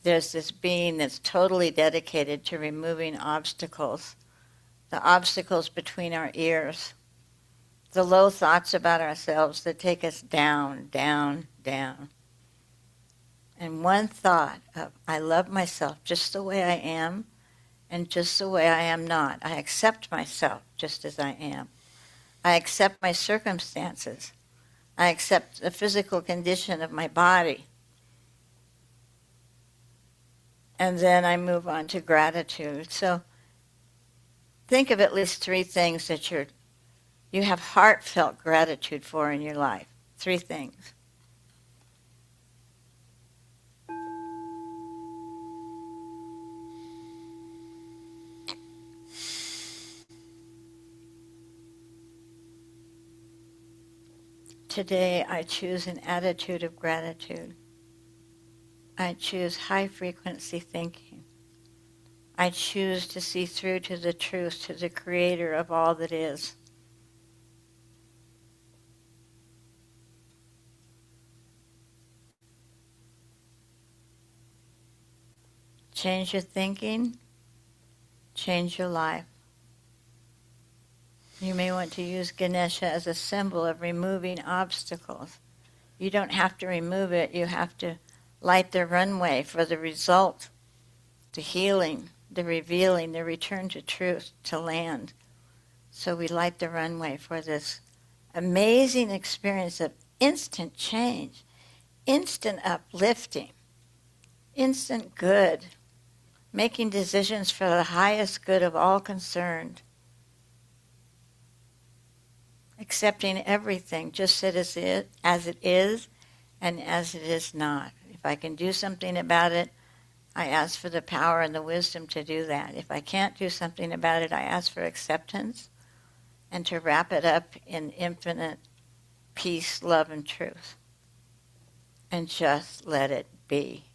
there's this being that's totally dedicated to removing obstacles, the obstacles between our ears, the low thoughts about ourselves that take us down, down, down. And one thought of, I love myself just the way I am and just the way I am not. I accept myself just as I am. I accept my circumstances. I accept the physical condition of my body. And then I move on to gratitude. So think of at least 3 things that you have heartfelt gratitude for in your life. 3 things. Today I choose an attitude of gratitude. I choose high frequency thinking. I choose to see through to the truth, to the creator of all that is. Change your thinking, change your life. You may want to use Ganesha as a symbol of removing obstacles. You don't have to remove it. You have to light the runway for the result, the healing, the revealing, the return to truth, to land. So we light the runway for this amazing experience of instant change, instant uplifting, instant good, making decisions for the highest good of all concerned. Accepting everything just as it is and as it is not. If I can do something about it, I ask for the power and the wisdom to do that. If I can't do something about it, I ask for acceptance and to wrap it up in infinite peace, love, and truth. And just let it be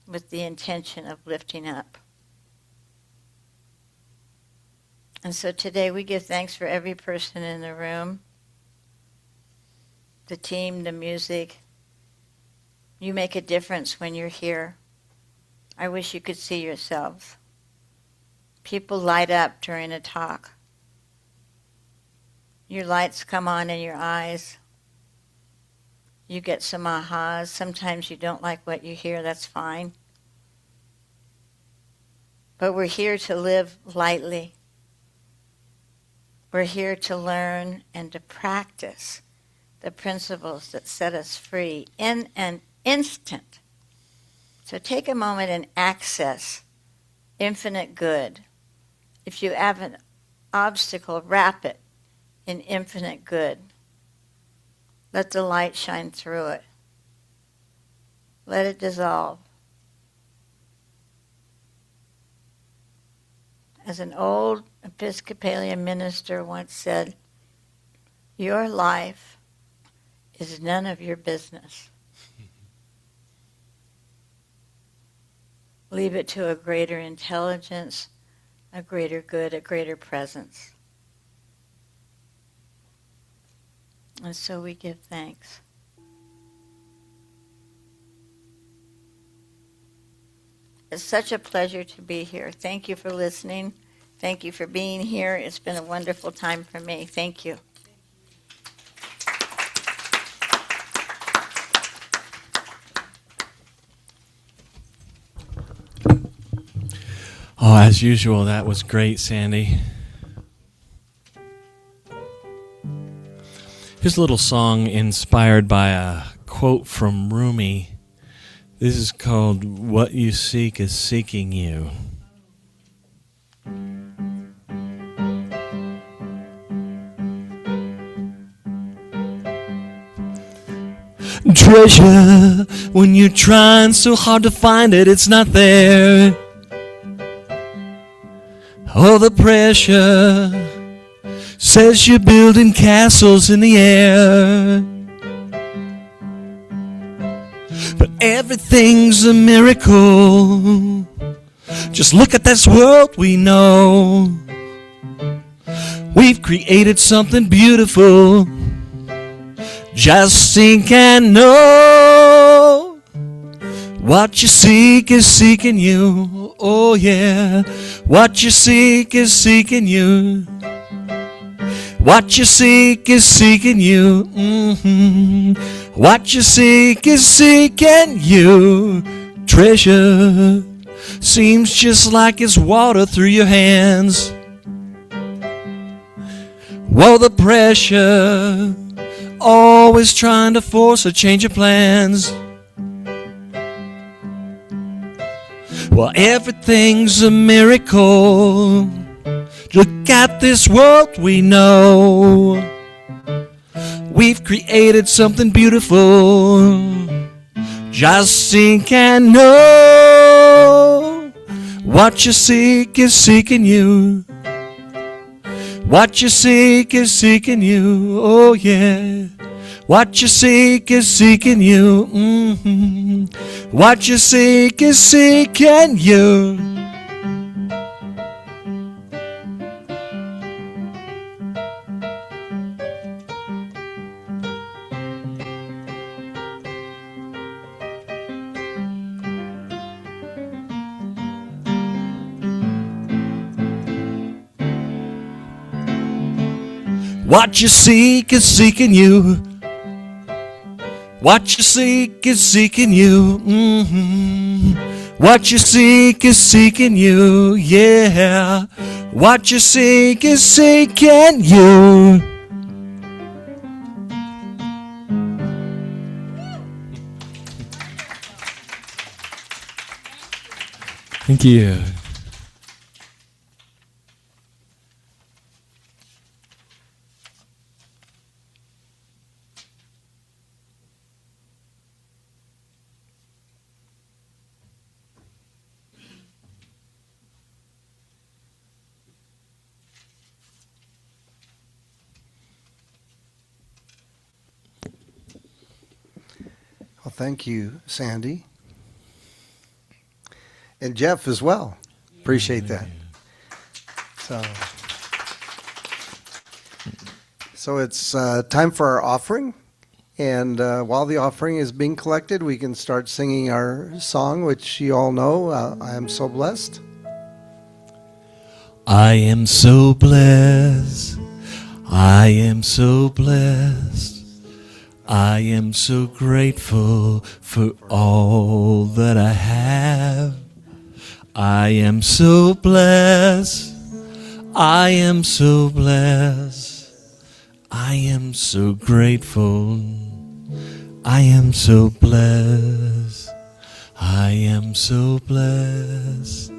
with the intention of lifting up. And so today we give thanks for every person in the room, the team, the music. You make a difference when you're here. I wish you could see yourselves. People light up during a talk. Your lights come on in your eyes. You get some ahas. Sometimes you don't like what you hear. That's fine. But we're here to live lightly. We're here to learn and to practice the principles that set us free in an instant. So take a moment and access infinite good. If you have an obstacle, wrap it in infinite good. Let the light shine through it. Let it dissolve. As an old Episcopalian minister once said, your life is none of your business. Leave it to a greater intelligence, a greater good, a greater presence. And so we give thanks. It's such a pleasure to be here. Thank you for listening. Thank you for being here. It's been a wonderful time for me. Thank you. Oh, as usual, that was great, Sandy. Here's a little song inspired by a quote from Rumi. This is called What You Seek is Seeking You. Treasure, when you're trying so hard to find it, it's not there. All the pressure says you're building castles in the air. But everything's a miracle. Just look at this world we know. We've created something beautiful. Just think and know. What you seek is seeking you. Oh yeah. What you seek is seeking you. What you seek is seeking you. Mm-hmm. What you seek is seeking you. Treasure seems just like it's water through your hands. Well, the pressure always trying to force a change of plans. Well, everything's a miracle. Look at this world we know. We've created something beautiful. Just think and know. What you seek is seeking you. What you seek is seeking you. Oh yeah. What you seek is seeking you. Mm-hmm. What you seek is seeking you. What you seek is seeking you. What you seek is seeking you. Mm-hmm. What you seek is seeking you. Yeah. What you seek is seeking you. Thank you. Well, thank you, Sandy. And Jeff as well. Appreciate that. So it's time for our offering. And while the offering is being collected, we can start singing our song, which you all know, I Am So Blessed. I am so blessed. I am so blessed. I am so grateful for all that I have. I am so blessed. I am so blessed. I am so grateful. I am so blessed. I am so blessed.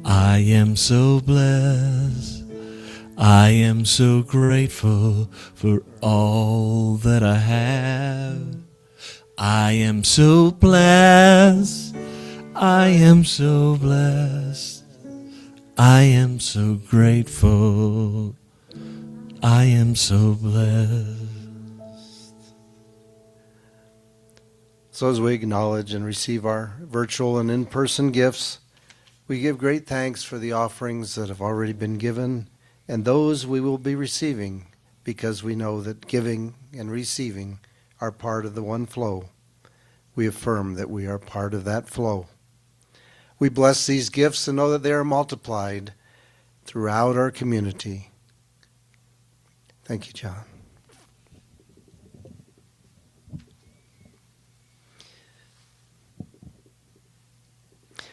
I am so blessed. I am so grateful for all that I have. I am so blessed. I am so blessed. I am so grateful. I am so blessed. So as we acknowledge and receive our virtual and in-person gifts, we give great thanks for the offerings that have already been given and those we will be receiving, because we know that giving and receiving are part of the one flow. We affirm that we are part of that flow. We bless these gifts and know that they are multiplied throughout our community. Thank you, John.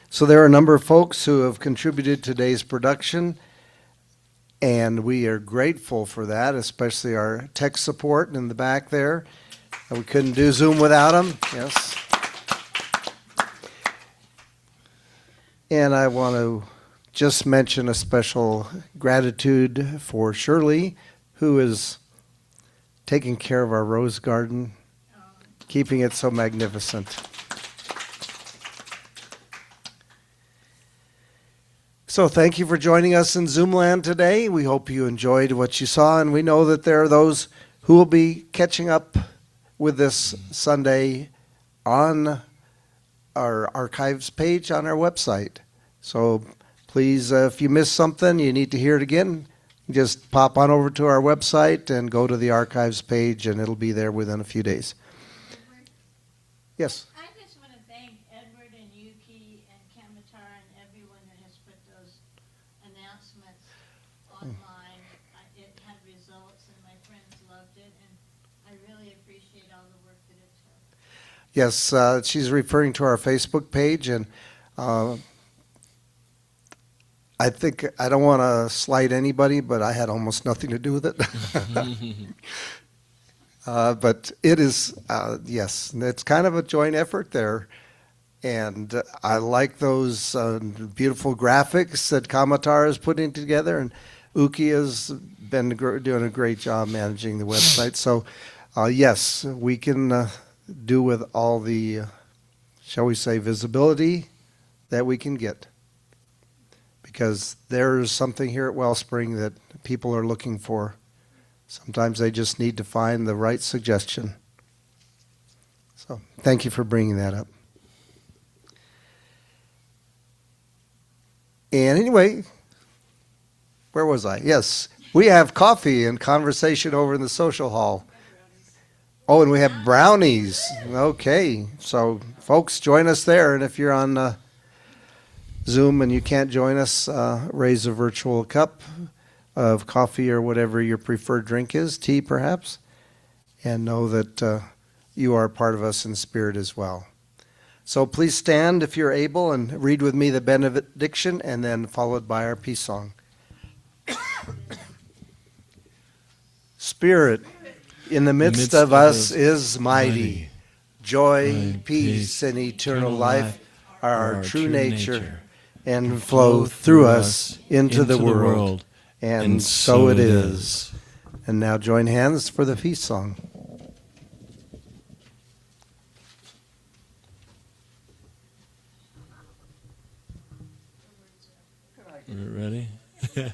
So there are a number of folks who have contributed to today's production, and we are grateful for that, especially our tech support in the back there. We couldn't do Zoom without them. Yes. And I want to just mention a special gratitude for Shirley, who is taking care of our rose garden, keeping it so magnificent. So thank you for joining us in Zoomland today. We hope you enjoyed what you saw, and we know that there are those who will be catching up with this Sunday on our archives page on our website. So please, if you missed something, you need to hear it again, just pop on over to our website and go to the archives page, and it'll be there within a few days. Yes? I just want to thank Edward and Yuki and Kamatar and everyone that has put those announcements online. It had results, and my friends loved it, and I really appreciate all the work that it took. Yes, she's referring to our Facebook page, and I think, I don't want to slight anybody, but I had almost nothing to do with it. But it is, yes, it's kind of a joint effort there. And I like those beautiful graphics that Kamatar is putting together, and Uki has been doing a great job managing the website. So, yes, we can do with all the, shall we say, visibility that we can get. Because there's something here at Wellspring that people are looking for. Sometimes they just need to find the right suggestion. So thank you for bringing that up. And anyway, where was I? Yes, we have coffee and conversation over in the social hall. Oh, and we have brownies. Okay, so folks, join us there. And if you're on Zoom and you can't join us, raise a virtual cup of coffee or whatever your preferred drink is, tea perhaps, and know that you are part of us in spirit as well. So please stand if you're able and read with me the benediction, and then followed by our peace song. Spirit in the midst of us is mighty. Joy, peace, and eternal life are our true nature, and flow through us into the world. And so it is. And now join hands for the feast song. Ready? And if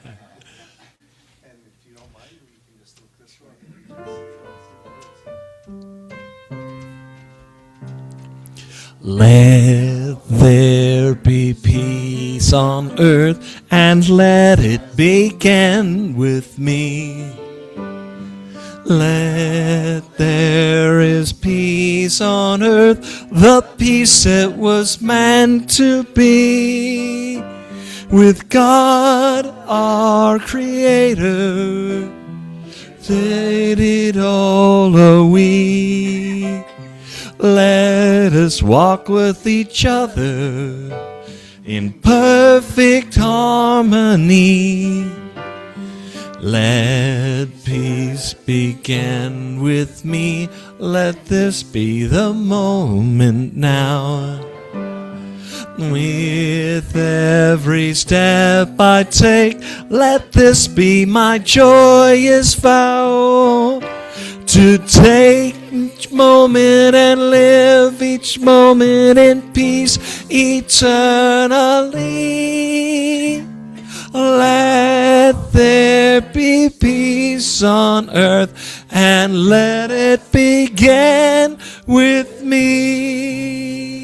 you don't mind, you can just look this way. Let there be peace on earth, and let it begin with me. Let there is peace on earth, the peace that was meant to be. With God our Creator, that it all are we. Let us walk with each other in perfect harmony. Let peace begin with me. Let this be the moment now. With every step I take, let this be my joyous vow. To take each moment and live each moment in peace eternally. Let there be peace on earth, and let it begin with me.